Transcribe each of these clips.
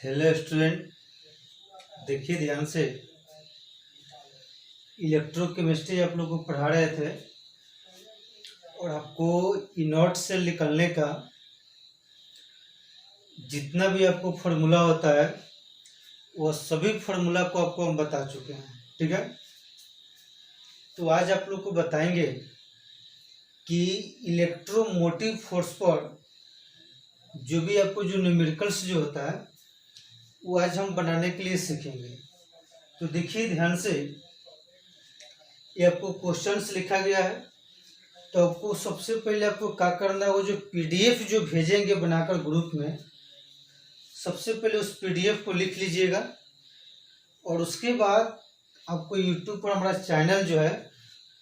Hello student, देखिए ध्यान से। इलेक्ट्रोकेमिस्ट्री आप लोग को पढ़ा रहे थे और आपको इनॉट सेल निकालने का जितना भी आपको फार्मूला होता है वह सभी फार्मूला को आपको हम बता चुके हैं। ठीक है, तो आज आप लोग को बताएंगे कि इलेक्ट्रोमोटिव फोर्स पर जो भी आपको जो न्यूमेरिकल्स जो होता है वो आज हम बनाने के लिए सीखेंगे। तो देखिए ध्यान से, ये आपको क्वेश्चंस लिखा गया है। तो आपको सबसे पहले आपको क्या करना है, वो जो पीडीएफ जो भेजेंगे बनाकर ग्रुप में, सबसे पहले उस पीडीएफ को लिख लीजिएगा और उसके बाद आपको यूट्यूब पर हमारा चैनल जो है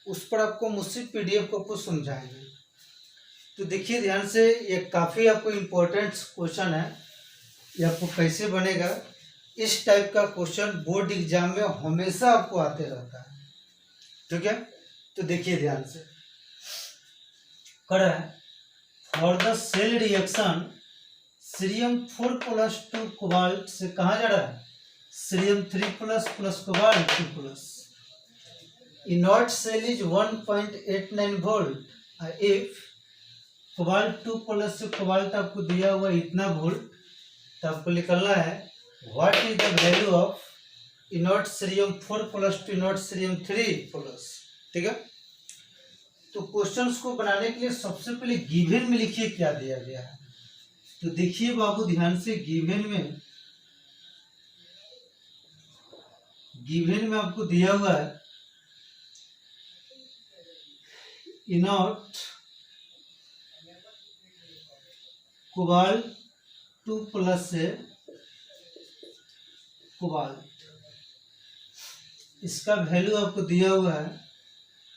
उस पर आपको मुझसे पीडीएफ को आपको समझाएंगे। तो देखिए ध्यान से, ये काफ़ी आपको इम्पोर्टेंट क्वेश्चन है। ये आपको कैसे बनेगा, इस टाइप का क्वेश्चन बोर्ड एग्जाम में हमेशा आपको आते रहता है। ठीक है, तो देखिए ध्यान से करा है। For the cell reaction cerium 4+2 cobalt से कहाँ जा रहा है, cerium 3+ cobalt 2+। E naught cell is 1.89 volt. If cobalt 2+ से कोबाल्ट आपको दिया हुआ इतना वोल्ट, तो आपको निकलना है what is the value of E naught cerium 4+ to E naught cerium 3+। ठीक है, तो क्वेश्चंस को बनाने के लिए सबसे पहले गिवन में लिखिए क्या दिया गया है। तो देखिए बाबू ध्यान से, गिवन में आपको दिया हुआ है इनॉट कोबाल्ट 2+ से कोबाल्ट, इसका वैल्यू आपको दिया हुआ है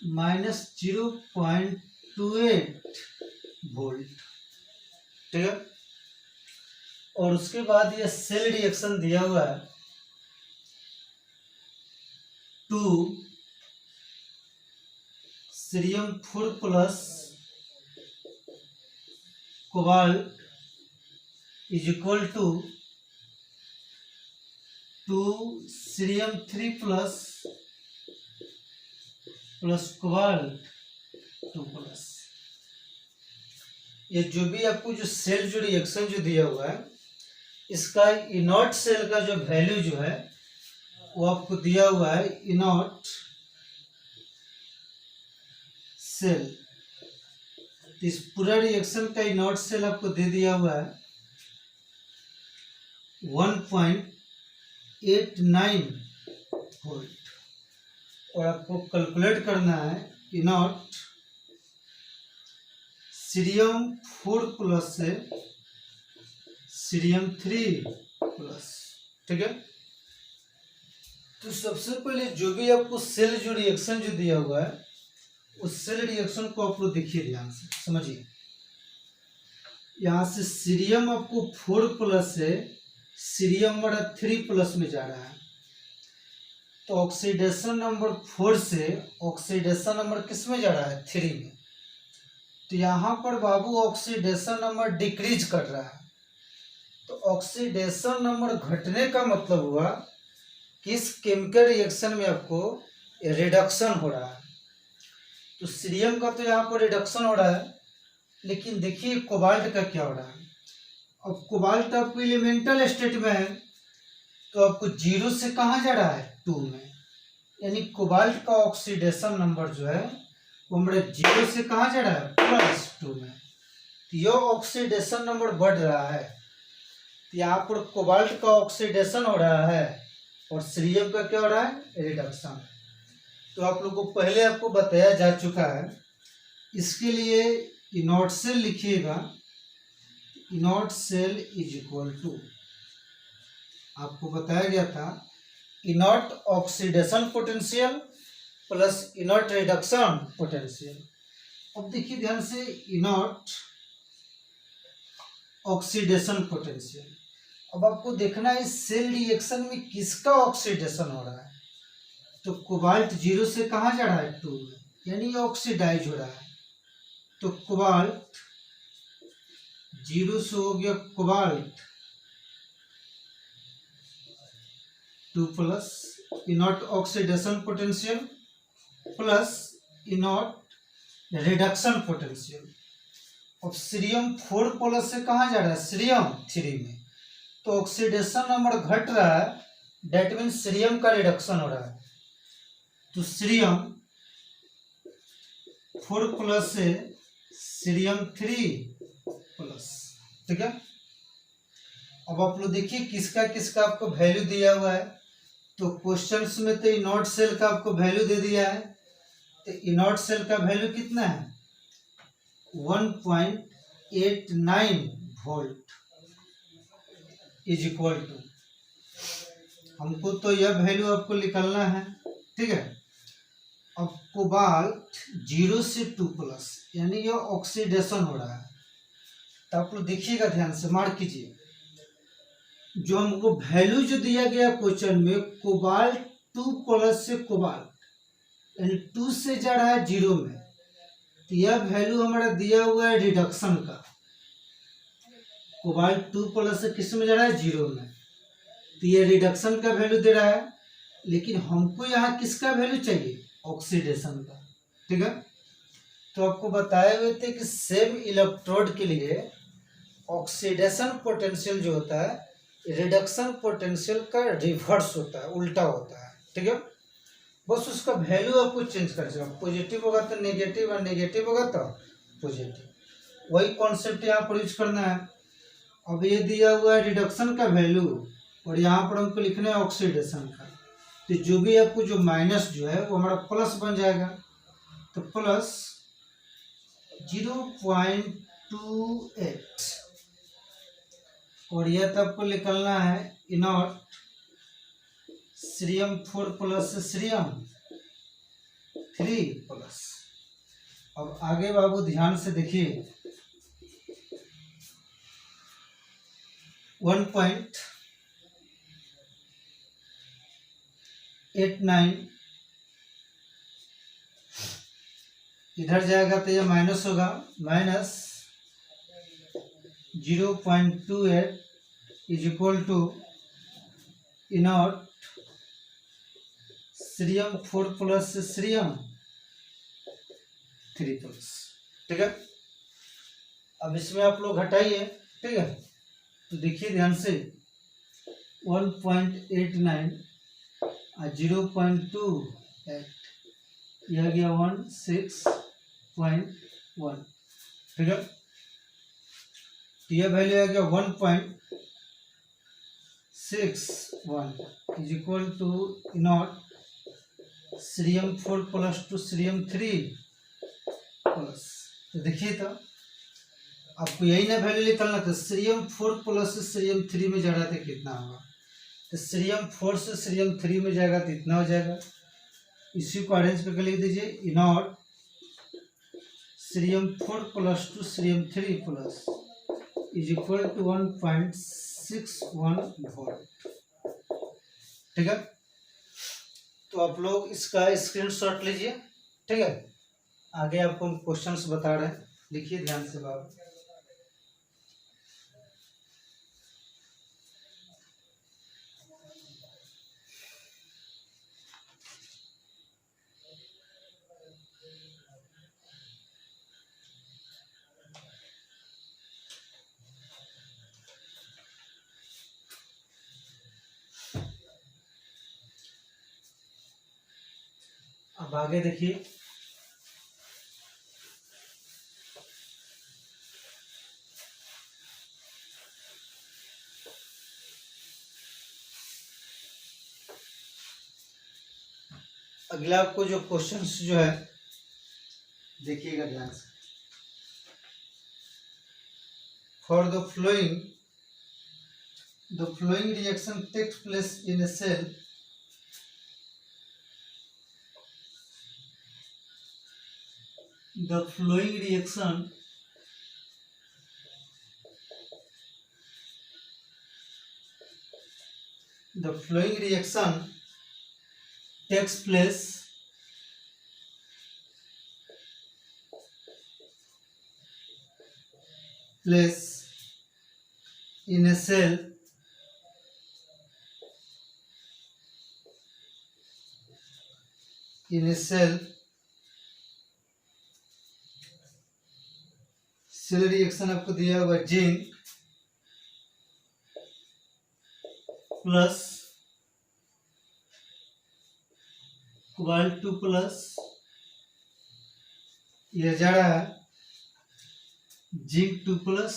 -0.28 वोल्ट। ठीक है, और उसके बाद ये सेल रिएक्शन दिया हुआ है 2 cerium 4+ cobalt is equal to 2 cerium 3+ cobalt 2+। ये जो भी आपको जो सेल जो रिएक्शन जो दिया हुआ है, इसका इनॉट सेल का जो वैल्यू जो है वो आपको दिया हुआ है इनॉट सेल। तो इस पूरा रिएक्शन का इनॉट सेल आपको दे दिया हुआ है 1.89 वोल्ट, और आपको कैलकुलेट करना है इनॉट सीरियम 4+ से सीरियम 3+। ठीक है, तो सबसे पहले जो भी आपको सेल जो रिएक्शन जो दिया हुआ है उस सेल रिएक्शन को आप लोग देखिए ध्यान से समझिए। यहाँ से सीरियम आपको 4+ से सीरियम 3+ में जा रहा है, तो ऑक्सीडेशन नंबर 4 से ऑक्सीडेशन नंबर किस में जा रहा है, 3 में। तो यहाँ पर बाबू ऑक्सीडेशन नंबर डिक्रीज कर रहा है, तो ऑक्सीडेशन नंबर घटने का मतलब हुआ कि इस केमिकल रिएक्शन में आपको रिडक्शन हो रहा है। तो सीरियम का तो यहाँ पर रिडक्शन हो रहा है, लेकिन देखिए कोबाल्ट का क्या हो रहा है। अब कोबाल्ट आपको एलिमेंटल स्टेट में है, तो आपको 0 से कहाँ जा रहा है, 2 में। यानी कोबाल्ट का ऑक्सीडेशन नंबर जो है वो हमारे 0 से कहाँ जा रहा है, +2 में। तो यह ऑक्सीडेशन नंबर बढ़ रहा है, तो यहाँ पर कोबाल्ट का ऑक्सीडेशन हो रहा है और सीरियम का क्या हो रहा है, रिडक्शन। तो आप लोगों को पहले आपको बताया जा चुका है। इसके लिए इनॉट सेल लिखिएगा, E naught cell is equal to, आपको बताया गया था E naught oxidation potential plus E naught reduction potential. अब देखिए ध्यान से, इनॉट ऑक्सीडेशन पोटेंशियल। अब आपको देखना है इस सेल रिएक्शन में किसका ऑक्सीडेशन हो रहा है। तो कोबाल्ट 0 से कहाँ जा रहा है, 2 में, यानी ऑक्सीडाइज हो रहा है। तो कोबाल्ट 0 से हो गया cobalt 2 plus E naught oxidation potential plus E naught reduction potential. अब सीरियम 4 प्लस से कहाँ जा रहा है, सीरियम 3 में, तो ऑक्सीडेशन नंबर घट रहा है, डेट मीन सीरियम का रिडक्शन हो रहा है। तो सीरियम 4 प्लस से सीरियम 3 प्लस, ठीक है। अब आप लोग देखिए किसका किसका आपको वैल्यू दिया हुआ है। तो क्वेश्चंस में तो इनॉट सेल का आपको वैल्यू दे दिया है। तो इनॉट सेल का वैल्यू कितना है, 1.89 वोल्ट इज इक्वल टू, हमको तो यह वैल्यू आपको निकालना है, ठीक है। अब कोबाल्ट 0 से 2 प्लस यानी यह ऑक्सीडेशन हो रहा है। तो आप लोग देखिएगा ध्यान से, मार्क कीजिए, जो हमको वैल्यू जो दिया गया क्वेश्चन में, कोबाल्ट 2 प्लस से कोबाल्ट यानी 2 से जा रहा है 0 में, तो यह वैल्यू हमारा दिया हुआ है रिडक्शन का। कोबाल्ट 2 प्लस से किस में जा रहा है, 0 में, तो ये रिडक्शन का वैल्यू दे रहा है। लेकिन हमको यहाँ किसका वैल्यू चाहिए, ऑक्सीडेशन का, ठीक है। तो आपको बताए हुए थे कि सेम इलेक्ट्रोड के लिए ऑक्सीडेशन पोटेंशियल जो होता है रिडक्शन पोटेंशियल का रिवर्स होता है, उल्टा होता है, ठीक है। बस उसका वैल्यू आपको चेंज कर सकते, पॉजिटिव होगा तो नेगेटिव और नेगेटिव होगा तो पॉजिटिव, वही कॉन्सेप्ट यहाँ पर यूज करना है। अब ये दिया हुआ है रिडक्शन का वैल्यू और यहाँ पर हमको लिखना है ऑक्सीडेशन का, तो जो भी आपको जो माइनस जो है वो हमारा प्लस बन जाएगा। तो प्लस 0.28 और यह तो आपको निकलना है इनॉट सीरियम 4 प्लस से सीरियम 3 प्लस। अब आगे बाबू ध्यान से देखिए, 1.89 इधर जाएगा तो यह माइनस होगा, minus 0.28 is equal to E naught cerium 4 plus से सीरियम 3 प्लस, ठीक है। अब इसमें आप लोग घटाइए, ठीक है। तो देखिए ध्यान से, 1.89 और 0.28 यह गया 16.1, ठीक है। तो यह वैल्यू आ गया 1.61 is equal to nought cerium 4 plus to cerium 3 plus. तो देखिए तो आपको यही ना वैल्यू निकालना था, सीरियम 4 प्लस से सीरियम 3 में जा रहा था कितना होगा, तो सीरियम 4 से सीरियम 3 में जाएगा तो इतना हो जाएगा। इसी को अरेंज करके लिख दीजिए, E naught cerium 4 plus to cerium 3 plus is equal to 1.61 volt, ठीक है। तो आप लोग इसका स्क्रीनशॉट लीजिए, ठीक है। आगे आपको हम क्वेश्चंस बता रहे हैं, लिखिए ध्यान से बाबू। अब आगे देखिए, अगला आपको जो क्वेश्चंस जो है देखिएगा ध्यान से। For the flowing reaction takes place in a cell the flowing reaction takes place in a cell in a cell cell reaction आपको दिया हुआ जिंक प्लस कोबाल्ट 2 प्लस ये जा रहा है zinc 2 plus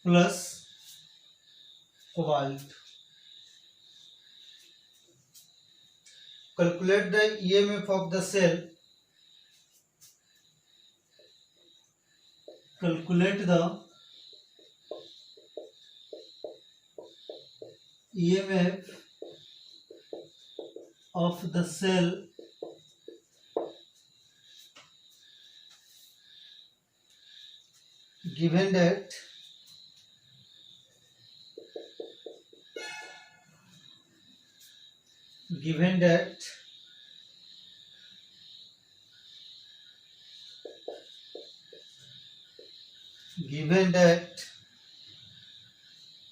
plus cobalt. Calculate the EMF of the cell, calculate the EMF of the cell given that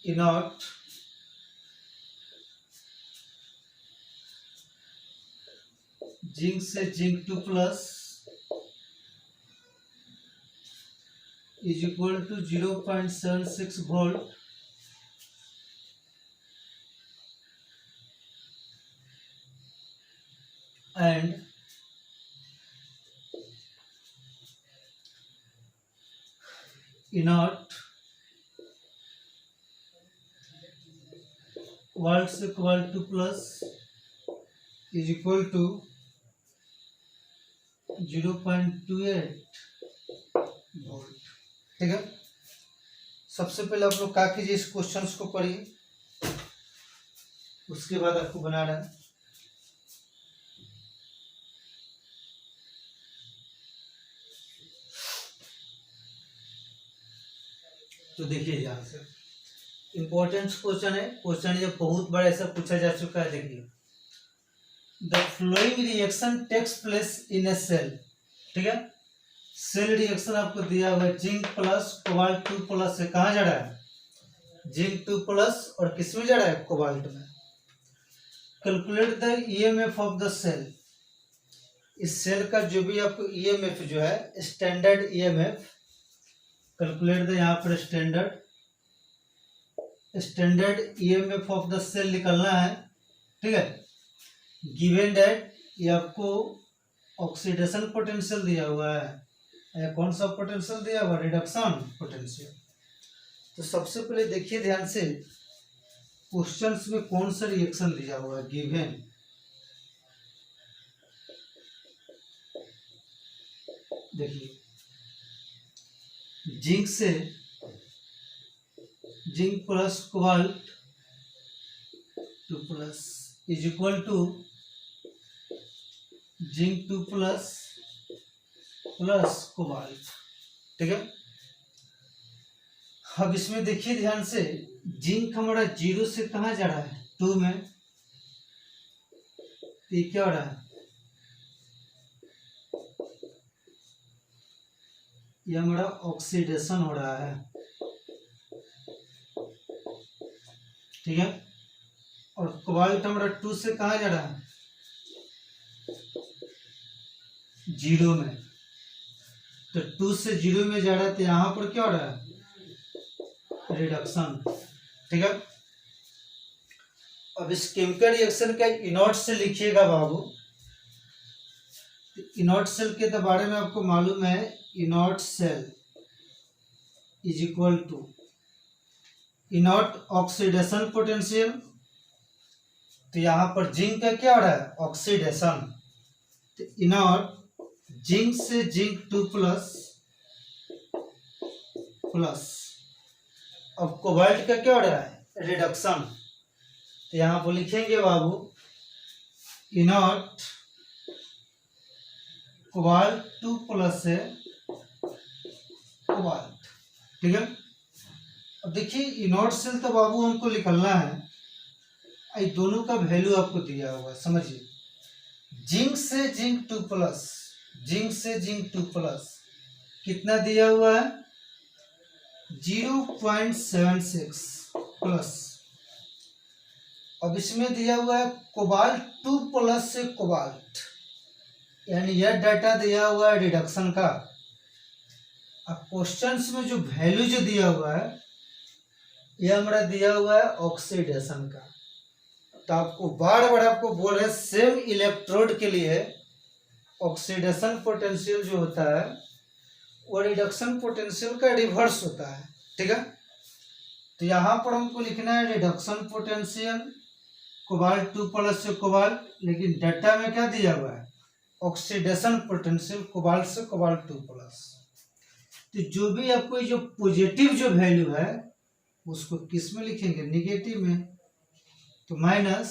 inert zinc से zinc 2 plus is equal to 0.76 volt and E naught volt से cobalt 2 plus is equal to 0.28 volt. ठीक है, सबसे पहले आप लोग क्या कीजिए, इस क्वेश्चंस को पढ़िए, उसके बाद आपको बना रहा है। तो देखिए ध्यान से, इंपॉर्टेंट क्वेश्चन है, क्वेश्चन जब बहुत बार ऐसा पूछा जा चुका है। देखिए, the flowing reaction takes place in a cell. ठीक है, सेल रिएक्शन आपको दिया हुआ है जिंक प्लस कोबाल्ट 2 प्लस से कहाँ जा रहा है, जिंक 2 प्लस और किस में जा रहा है, कोबाल्ट में। Calculate the EMF of the cell, इस सेल का जो भी आपको ईएमएफ जो है स्टैंडर्ड ईएमएफ, कैलकुलेट द यहाँ पर standard EMF of the cell निकलना है। ठीक है, गिवन दैट ये आपको ऑक्सीडेशन पोटेंशियल दिया हुआ है, कौन सा पोटेंशियल दिया हुआ, रिडक्शन पोटेंशियल। तो सबसे पहले देखिए ध्यान से, क्वेश्चंस में कौन सा रिएक्शन दिया हुआ है, गिवन। देखिए, जिंक से zinc plus cobalt 2 plus is equal to zinc 2 plus plus cobalt. ठीक है, अब इसमें देखिए ध्यान से, जिंक हमारा 0 से कहाँ जा रहा है, 2 में, तो ये क्या हो रहा है, ये हमारा ऑक्सीडेशन हो रहा है। ठीक है, और कोबाल्ट हमारा 2 से कहाँ जा रहा है, 0 में, तो 2 से 0 में जा रहा है, तो यहाँ पर क्या हो रहा है, रिडक्शन। ठीक है, अब इस केमिकल रिएक्शन का इनॉट से लिखिएगा बाबू। तो इनॉट सेल के बारे में आपको मालूम है, E naught cell is equal to E naught oxidation potential. तो यहाँ पर जिंक का क्या हो रहा है, ऑक्सीडेशन, तो इनॉट जिंक से जिंक 2 प्लस प्लस, अब कोबाल्ट का क्या हो रहा है, रिडक्शन। तो यहाँ पर लिखेंगे बाबू, इनॉट कोबाल्ट 2 प्लस से कोबाल्ट। ठीक है, अब देखिए, इनॉट सेल तो बाबू हमको निकलना है, ये दोनों का वैल्यू आपको दिया हुआ है, समझिए। जिंक से जिंक 2 प्लस, जिंक से जिंक 2 प्लस कितना दिया हुआ है, 0.76 प्लस, अब इसमें दिया हुआ है कोबाल्ट 2 प्लस से कोबाल्ट, यानी यह डाटा दिया हुआ है रिडक्शन का। अब क्वेश्चंस में जो वैल्यू जो दिया हुआ है यह हमारा दिया हुआ है ऑक्सीडेशन का। तो आपको बार बार आपको बोल रहे हैं सेम इलेक्ट्रोड के लिए ऑक्सीडेशन पोटेंशियल जो होता है वो रिडक्शन पोटेंशियल का रिवर्स होता है, ठीक है। तो यहाँ पर हमको लिखना है रिडक्शन पोटेंशियल कोबाल्ट 2 प्लस से कोबाल्ट, लेकिन डाटा में क्या दिया हुआ है ऑक्सीडेशन पोटेंशियल कोबाल्ट से कोबाल्ट 2 प्लस। तो जो भी आपको जो पॉजिटिव जो वैल्यू है उसको किस में लिखेंगे, निगेटिव में। तो माइनस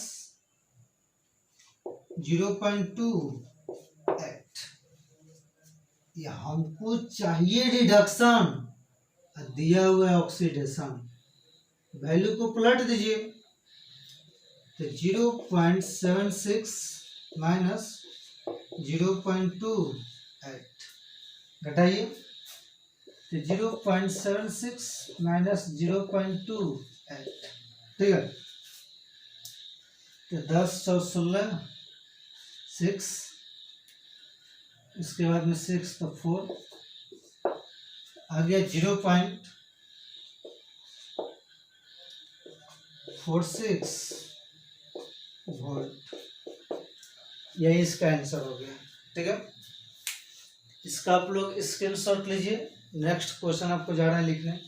0.28, ये हमको चाहिए रिडक्शन, दिया हुआ है ऑक्सीडेशन। वैल्यू को पलट दीजिए तो 0.76 माइनस 0.28 घटाइए तो 0.76 माइनस 0.28, ठीक है। तो 10 और 16 6, इसके बाद में 6 तो 4 आ गया 0.46 वोल्ट, यही इसका आंसर हो गया, ठीक है। इसका आप लोग स्क्रीनशॉट लीजिए। नेक्स्ट क्वेश्चन आपको जा रहा है लिखने।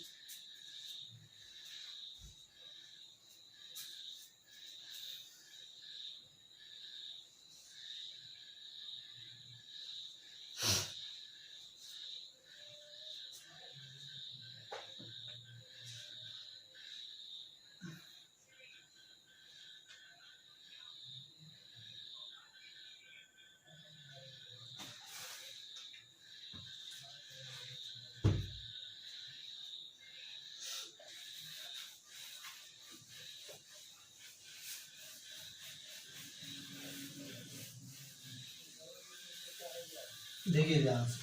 देखिए ध्यान से,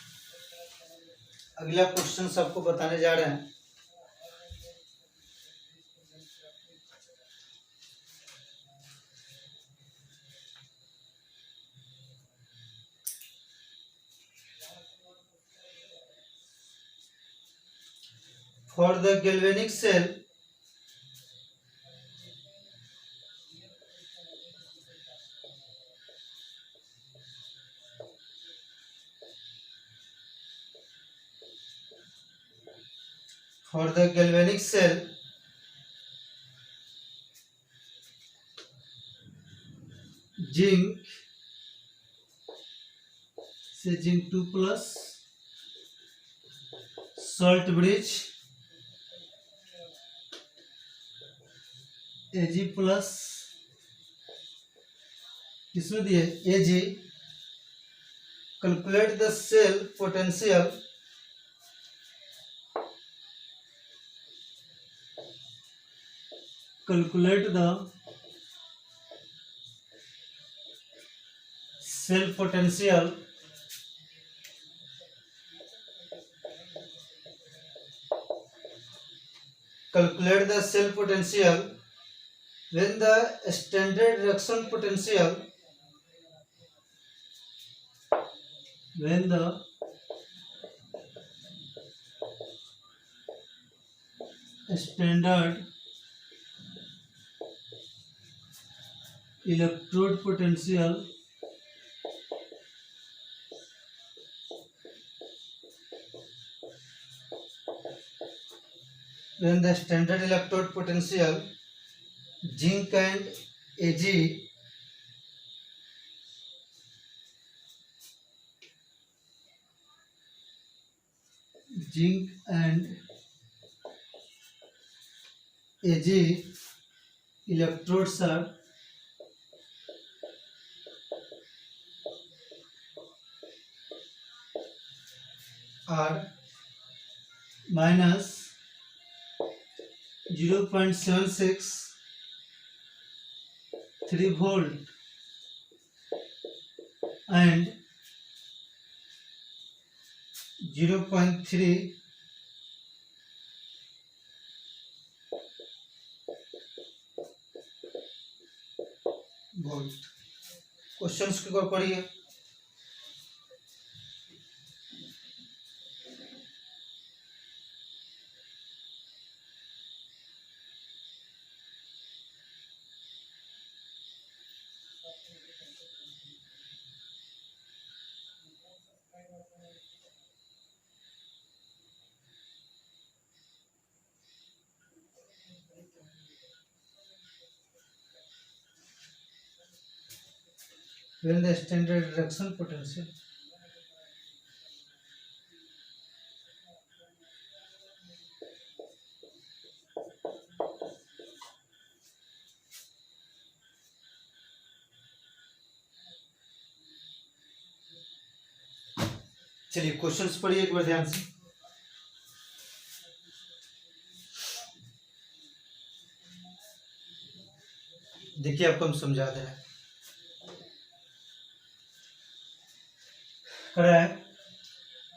अगला क्वेश्चन सबको बताने जा रहे हैं। For the galvanic cell for the galvanic cell zinc से zinc 2 plus salt bridge Ag plus किसमें दिए Ag, calculate the cell potential calculate the cell potential calculate the cell potential when the standard reaction potential when the standard electrode potential when the standard electrode potential zinc and Ag electrodes are minus 0.76 3 volt and 0.3 3 volt. Questions को पढ़िए। When the standard reduction potential चलिए questions पढ़िए एक बार ध्यान से। देखिए आपको हम समझा दे रहे हैं।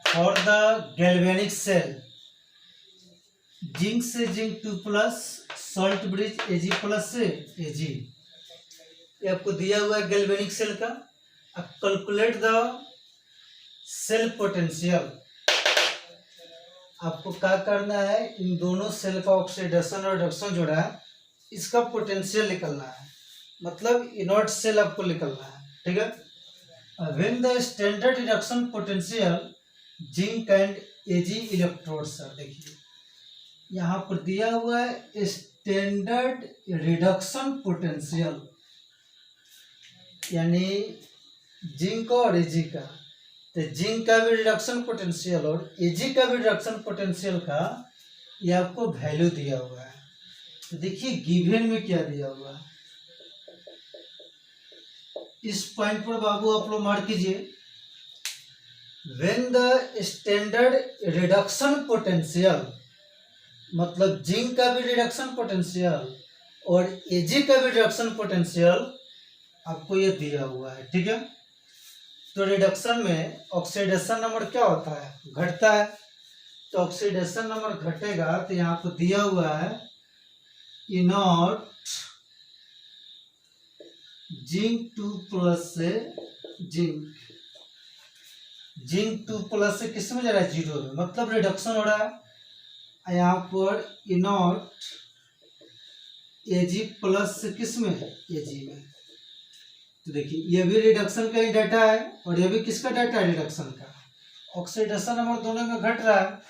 For the galvanic cell zinc से zinc 2+ salt bridge Ag plus से Ag, ये आपको दिया हुआ है गैल्वेनिक सेल का। अब कैलकुलेट द सेल पोटेंशियल। आपको क्या करना है, इन दोनों सेल का ऑक्सीडेशन और रिडक्शन जोड़ा है, इसका पोटेंशियल निकलना है, मतलब इनर्ट सेल आपको निकलना है, ठीक है। When the standard reduction potential zinc and Ag electrodes, देखिए यहाँ पर दिया हुआ है स्टैंडर्ड रिडक्शन पोटेंशियल, यानी जिंक और Ag का, तो जिंक का भी रिडक्शन पोटेंशियल और Ag का भी रिडक्शन पोटेंशियल का ये आपको वैल्यू दिया हुआ है। तो देखिए गिवन में क्या दिया हुआ है, इस पॉइंट पर बाबू आप लोग मार्क कीजिए। When the standard reduction potential, मतलब जिंक का भी रिडक्शन पोटेंशियल और Ag का भी रिडक्शन पोटेंशियल आपको ये दिया हुआ है, ठीक है। तो रिडक्शन में ऑक्सीडेशन नंबर क्या होता है, घटता है। तो ऑक्सीडेशन नंबर घटेगा तो यहाँ पर दिया हुआ है इनर्ट जिंक 2+ से जिंक 2+ से किस में जा रहा है, 0 में, मतलब रिडक्शन हो रहा है। यहाँ पर इनर्ट Ag प्लस से किस में, Ag में। तो देखिए ये भी रिडक्शन का ही डाटा है और ये भी किसका डाटा है, रिडक्शन का। ऑक्सीडेशन नंबर दोनों में घट रहा है।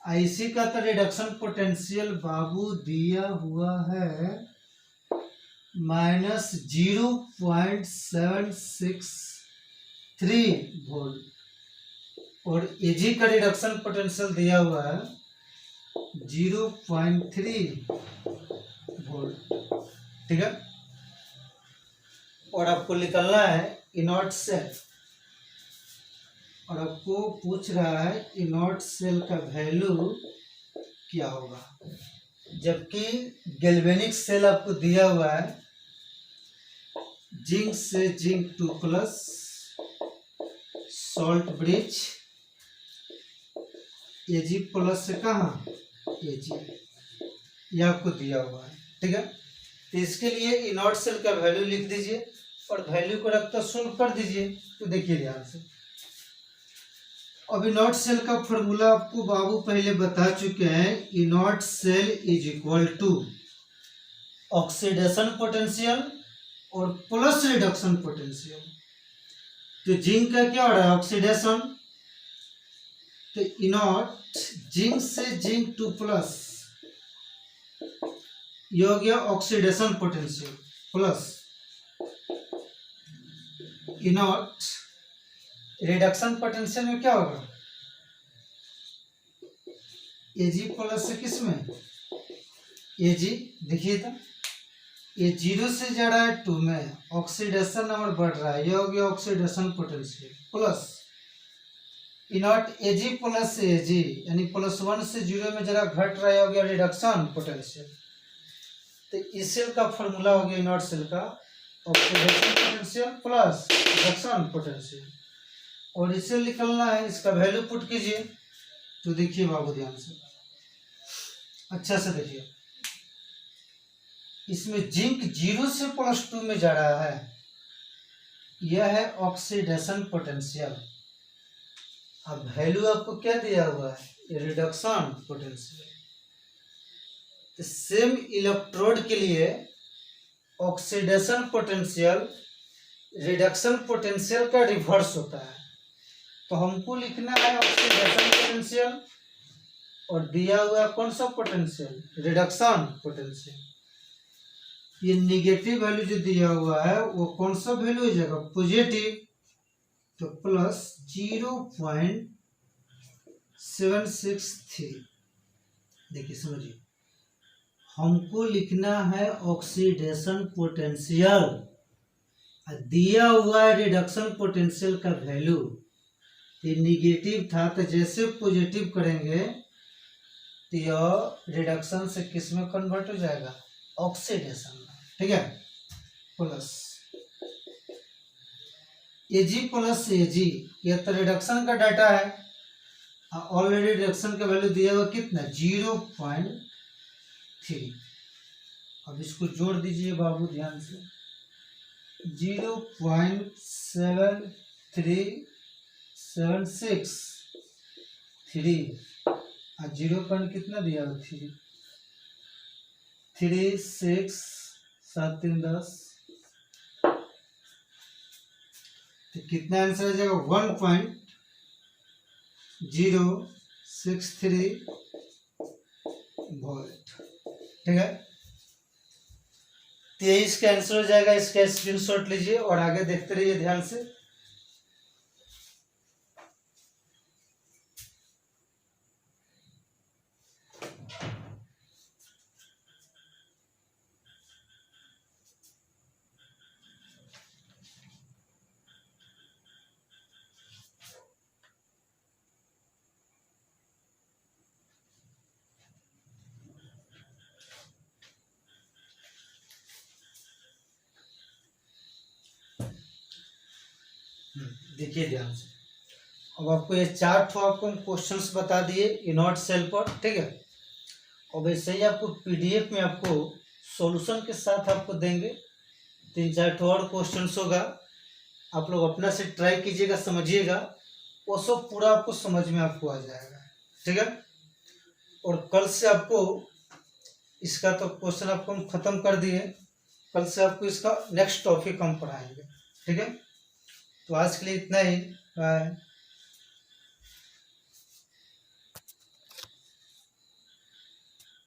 आईसी का तो रिडक्शन पोटेंशियल बाबू दिया हुआ है -0.763 वोल्ट और Ag का रिडक्शन पोटेंशियल दिया हुआ है 0.3 वोल्ट, ठीक है। और आपको निकलना है इनर्ट सेल, और आपको पूछ रहा है इनर्ट सेल का वैल्यू क्या होगा, जबकि गैल्वेनिक सेल आपको दिया हुआ है जिंक से zinc 2+ salt bridge Ag plus से कहाँ, Ag, ये आपको दिया हुआ है, ठीक है। तो इसके लिए इनर्ट सेल का वैल्यू लिख दीजिए और वैल्यू को रखकर सोल्व कर दीजिए। तो देखिए ध्यान से, अब इनर्ट सेल का फॉर्मूला आपको बाबू पहले बता चुके हैं। Inert cell is equal to oxidation potential और प्लस रिडक्शन पोटेंशियल। तो जिंक का क्या हो रहा है, ऑक्सीडेशन, तो इनर्ट जिंक से जिंक 2+ ये हो गया oxidation potential, plus inert reduction potential में क्या होगा, Ag प्लस से किस में, Ag, देखिए तो ये 0 से जा रहा है 2 में, ऑक्सीडेशन नंबर बढ़ रहा है, ये हो गया oxidation potential, plus inert Ag plus से Ag, यानी +1 से 0 में जरा घट रहा है, हो गया रिडक्शन पोटेंशियल। तो इस सेल का फॉर्मूला हो गया इनर्ट सेल का oxidation potential plus reduction potential, और इसे निकलना है, इसका वैल्यू पुट कीजिए। तो देखिए बाबू ध्यान से, अच्छा से देखिए, इसमें जिंक 0 से +2 में जा रहा है, यह है ऑक्सीडेशन पोटेंशियल। अब वैल्यू आपको क्या दिया हुआ है, रिडक्शन पोटेंशियल। सेम इलेक्ट्रोड के लिए ऑक्सीडेशन पोटेंशियल रिडक्शन पोटेंशियल का रिवर्स होता है। तो हमको लिखना है ऑक्सीडेशन पोटेंशियल और दिया हुआ कौन सा पोटेंशियल, रिडक्शन पोटेंशियल। ये निगेटिव वैल्यू जो दिया हुआ है वो कौन सा वैल्यू हो जाएगा, पॉजिटिव। तो प्लस 0.763। देखिए समझिए, हमको लिखना है ऑक्सीडेशन पोटेंशियल, दिया हुआ है रिडक्शन पोटेंशियल का वैल्यू। ये निगेटिव था तो जैसे पॉजिटिव करेंगे तो यह रिडक्शन से किस में कन्वर्ट हो जाएगा, ऑक्सीडेशन में। ठीक है, प्लस Ag प्लस Ag, यह तो रिडक्शन का डाटा है। ऑलरेडी रिडक्शन का वैल्यू दिया हुआ कितना, 0.3। अब इसको जोड़ दीजिए बाबू ध्यान से, 0.7376 और 0 कितना दिया हुआ, 3 6 7 3 10। तो कितना आंसर आ जाएगा, 1.063 वोल्ट। ठीक है, 23 का आंसर हो जाएगा। इसका स्क्रीनशॉट लीजिए और आगे देखते रहिए ध्यान से। देखिए ध्यान से, अब आपको ये 4 ठो आपको हम क्वेश्चंस बता दिए इनॉट सेल पर। ठीक है, और वैसे ही आपको पीडीएफ में आपको सॉल्यूशन के साथ आपको देंगे। 3-4 ठो और क्वेश्चंस होगा, आप लोग अपना से ट्राई कीजिएगा, समझिएगा, वो सब पूरा आपको समझ में आपको आ जाएगा। ठीक है, और कल से आपको इसका तो क्वेश्चन आपको हम खत्म कर दिए, कल से आपको इसका नेक्स्ट टॉपिक हम पढ़ाएंगे। ठीक है, तो आज के लिए इतना ही। बाय।